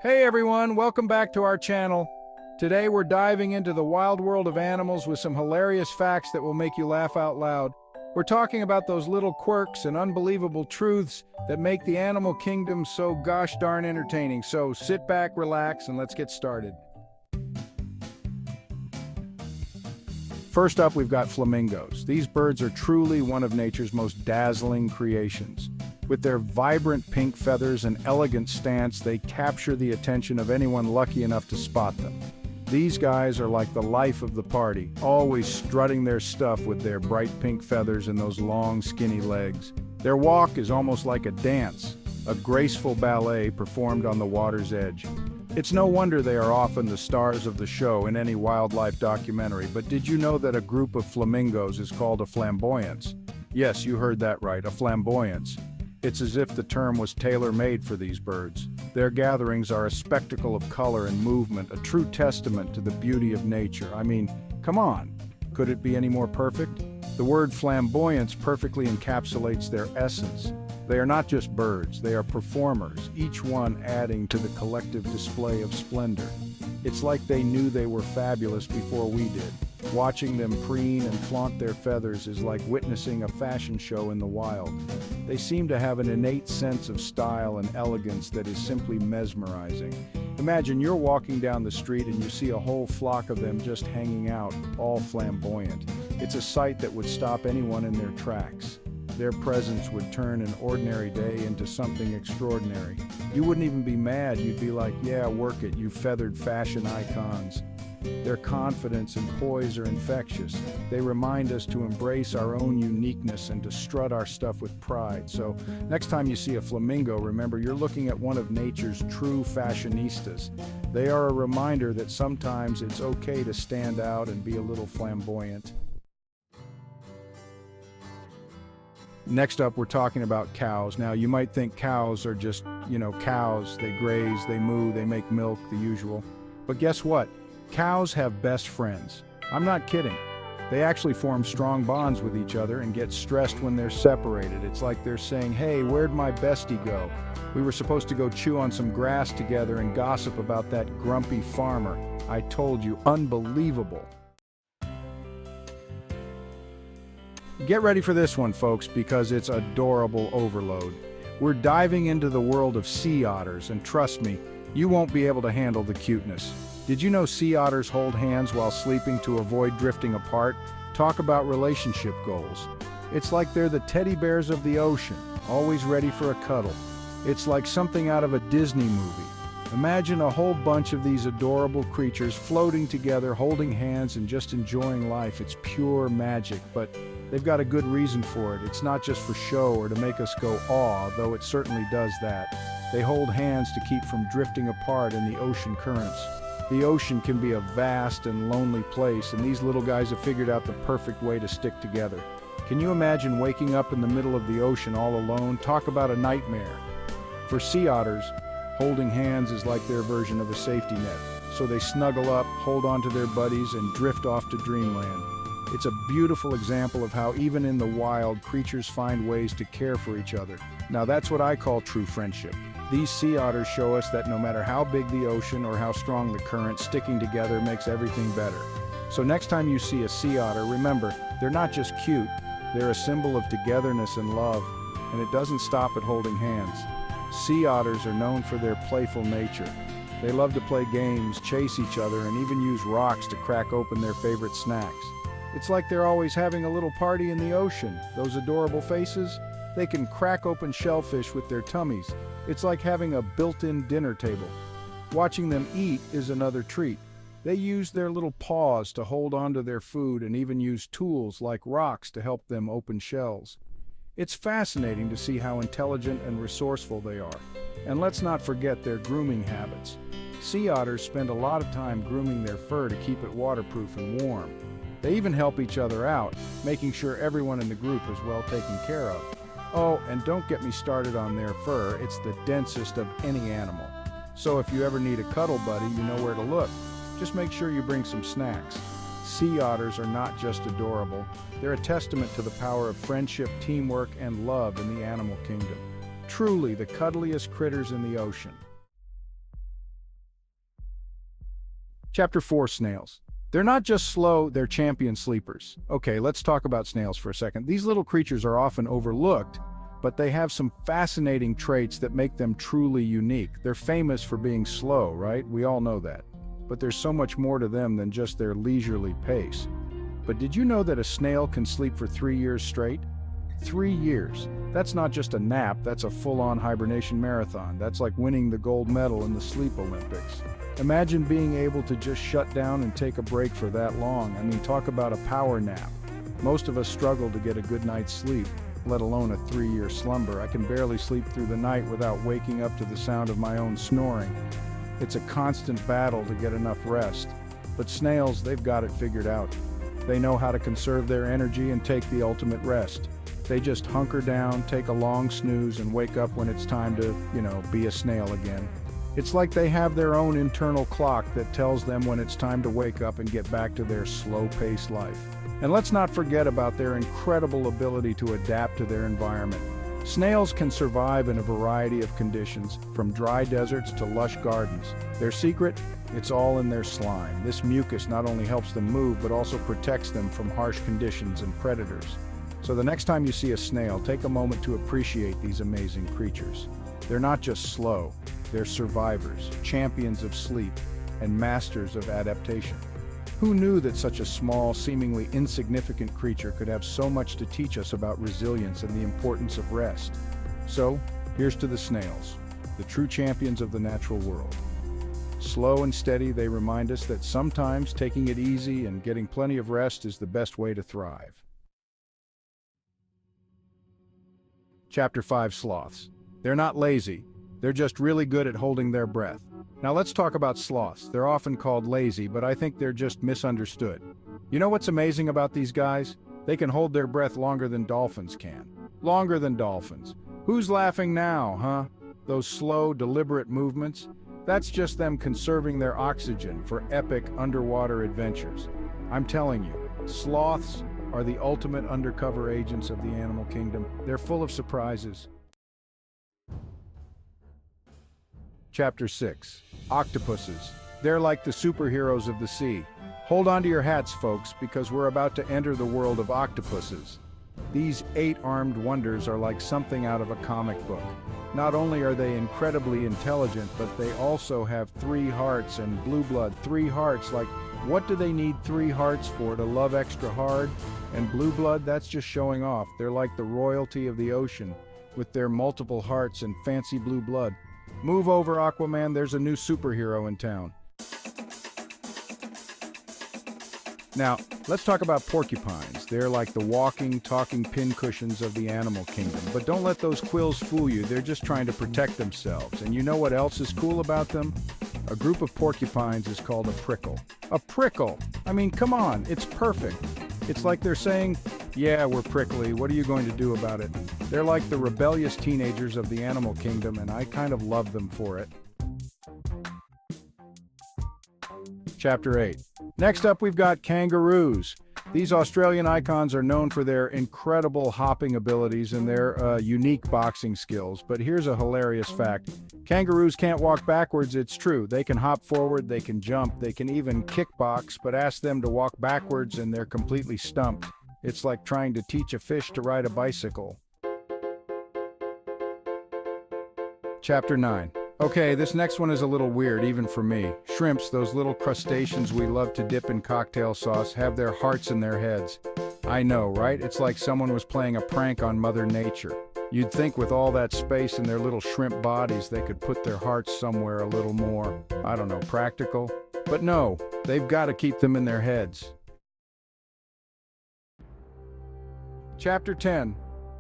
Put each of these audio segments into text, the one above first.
Hey everyone, welcome back to our channel. Today we're diving into the wild world of animals with some hilarious facts that will make you laugh out loud. We're talking about those little quirks and unbelievable truths that make the animal kingdom so gosh darn entertaining. So sit back, relax, and let's get started. First up, we've got flamingos. These birds are truly one of nature's most dazzling creations. With their vibrant pink feathers and elegant stance, they capture the attention of anyone lucky enough to spot them. These guys are like the life of the party, always strutting their stuff with their bright pink feathers and those long, skinny legs. Their walk is almost like a dance, a graceful ballet performed on the water's edge. It's no wonder they are often the stars of the show in any wildlife documentary, but did you know that a group of flamingos is called a flamboyance? Yes, you heard that right, a flamboyance. It's as if the term was tailor-made for these birds. Their gatherings are a spectacle of color and movement, a true testament to the beauty of nature. I mean, come on, could it be any more perfect? The word flamboyance perfectly encapsulates their essence. They are not just birds, they are performers, each one adding to the collective display of splendor. It's like they knew they were fabulous before we did. Watching them preen and flaunt their feathers is like witnessing a fashion show in the wild. They seem to have an innate sense of style and elegance that is simply mesmerizing. Imagine you're walking down the street and you see a whole flock of them just hanging out, all flamboyant. It's a sight that would stop anyone in their tracks. Their presence would turn an ordinary day into something extraordinary. You wouldn't even be mad, you'd be like, yeah, work it, you feathered fashion icons. Their confidence and poise are infectious. They remind us to embrace our own uniqueness and to strut our stuff with pride. So next time you see a flamingo, remember you're looking at one of nature's true fashionistas. They are a reminder that sometimes it's okay to stand out and be a little flamboyant. Next up, we're talking about cows. Now, you might think cows are just, cows. They graze, they moo, they make milk, the usual. But guess what? Cows have best friends. I'm not kidding. They actually form strong bonds with each other and get stressed when they're separated. It's like they're saying, hey, where'd my bestie go? We were supposed to go chew on some grass together and gossip about that grumpy farmer. I told you, unbelievable. Get ready for this one, folks, because it's adorable overload. We're diving into the world of sea otters, and trust me, you won't be able to handle the cuteness. Did you know sea otters hold hands while sleeping to avoid drifting apart? Talk about relationship goals. It's like they're the teddy bears of the ocean, always ready for a cuddle. It's like something out of a Disney movie. Imagine a whole bunch of these adorable creatures floating together, holding hands and just enjoying life. It's pure magic, but they've got a good reason for it. It's not just for show or to make us go awe, though it certainly does that. They hold hands to keep from drifting apart in the ocean currents. The ocean can be a vast and lonely place, and these little guys have figured out the perfect way to stick together. Can you imagine waking up in the middle of the ocean all alone? Talk about a nightmare. For sea otters, holding hands is like their version of a safety net. So they snuggle up, hold on to their buddies, and drift off to dreamland. It's a beautiful example of how even in the wild, creatures find ways to care for each other. Now that's what I call true friendship. These sea otters show us that no matter how big the ocean or how strong the current, sticking together makes everything better. So next time you see a sea otter, remember, they're not just cute, they're a symbol of togetherness and love, and it doesn't stop at holding hands. Sea otters are known for their playful nature. They love to play games, chase each other, and even use rocks to crack open their favorite snacks. It's like they're always having a little party in the ocean. Those adorable faces, they can crack open shellfish with their tummies. It's like having a built-in dinner table. Watching them eat is another treat. They use their little paws to hold onto their food and even use tools like rocks to help them open shells. It's fascinating to see how intelligent and resourceful they are. And let's not forget their grooming habits. Sea otters spend a lot of time grooming their fur to keep it waterproof and warm. They even help each other out, making sure everyone in the group is well taken care of. Oh, and don't get me started on their fur, it's the densest of any animal. So if you ever need a cuddle buddy, you know where to look. Just make sure you bring some snacks. Sea otters are not just adorable, they're a testament to the power of friendship, teamwork, and love in the animal kingdom. Truly the cuddliest critters in the ocean. Chapter 4, Snails. They're not just slow, they're champion sleepers. Okay, let's talk about snails for a second. These little creatures are often overlooked, but they have some fascinating traits that make them truly unique. They're famous for being slow, right? We all know that. But there's so much more to them than just their leisurely pace. But did you know that a snail can sleep for 3 years straight? 3 years. That's not just a nap, that's a full-on hibernation marathon. That's like winning the gold medal in the Sleep Olympics. Imagine being able to just shut down and take a break for that long. I mean, talk about a power nap. Most of us struggle to get a good night's sleep, let alone a 3-year slumber. I can barely sleep through the night without waking up to the sound of my own snoring. It's a constant battle to get enough rest. But snails, they've got it figured out. They know how to conserve their energy and take the ultimate rest. They just hunker down, take a long snooze, and wake up when it's time to, be a snail again. It's like they have their own internal clock that tells them when it's time to wake up and get back to their slow-paced life. And let's not forget about their incredible ability to adapt to their environment. Snails can survive in a variety of conditions, from dry deserts to lush gardens. Their secret? It's all in their slime. This mucus not only helps them move, but also protects them from harsh conditions and predators. So the next time you see a snail, take a moment to appreciate these amazing creatures. They're not just slow, they're survivors, champions of sleep, and masters of adaptation. Who knew that such a small, seemingly insignificant creature could have so much to teach us about resilience and the importance of rest? So, here's to the snails, the true champions of the natural world. Slow and steady, they remind us that sometimes taking it easy and getting plenty of rest is the best way to thrive. Chapter 5, Sloths. They're not lazy, they're just really good at holding their breath. Now let's talk about sloths. They're often called lazy, but I think they're just misunderstood. You know what's amazing about these guys? They can hold their breath longer than dolphins can. Longer than dolphins. Who's laughing now, huh? Those slow, deliberate movements? That's just them conserving their oxygen for epic underwater adventures. I'm telling you, sloths are the ultimate undercover agents of the animal kingdom. They're full of surprises. Chapter 6. Octopuses. They're like the superheroes of the sea. Hold on to your hats, folks, because we're about to enter the world of octopuses. These 8-armed wonders are like something out of a comic book. Not only are they incredibly intelligent, but they also have 3 hearts and blue blood. 3 hearts, like, what do they need 3 hearts for? To love extra hard? And blue blood, that's just showing off. They're like the royalty of the ocean, with their multiple hearts and fancy blue blood. Move over, Aquaman, there's a new superhero in town. Now, let's talk about porcupines. They're like the walking, talking pincushions of the animal kingdom. But don't let those quills fool you, they're just trying to protect themselves. And you know what else is cool about them? A group of porcupines is called a prickle. A prickle! I mean, come on, it's perfect. It's like they're saying, yeah, we're prickly, what are you going to do about it? They're like the rebellious teenagers of the animal kingdom, and I kind of love them for it. Chapter 8. Next up, we've got kangaroos. These Australian icons are known for their incredible hopping abilities and their unique boxing skills. But here's a hilarious fact. Kangaroos can't walk backwards, it's true. They can hop forward, they can jump, they can even kickbox, but ask them to walk backwards and they're completely stumped. It's like trying to teach a fish to ride a bicycle. Chapter 9. Okay, this next one is a little weird, even for me. Shrimps, those little crustaceans we love to dip in cocktail sauce, have their hearts in their heads. I know, right? It's like someone was playing a prank on Mother Nature. You'd think with all that space in their little shrimp bodies, they could put their hearts somewhere a little more, I don't know, practical. But no, they've got to keep them in their heads. Chapter 10.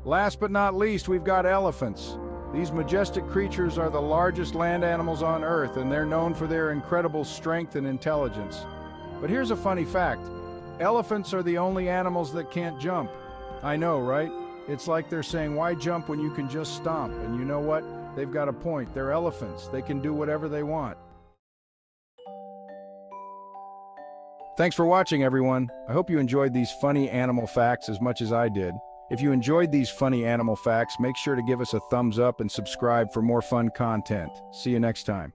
Last but not least, we've got elephants. These majestic creatures are the largest land animals on Earth, and they're known for their incredible strength and intelligence. But here's a funny fact. Elephants are the only animals that can't jump. I know, right? It's like they're saying, why jump when you can just stomp? And you know what? They've got a point. They're elephants. They can do whatever they want. Thanks for watching, everyone. I hope you enjoyed these funny animal facts as much as I did. If you enjoyed these funny animal facts, make sure to give us a thumbs up and subscribe for more fun content. See you next time.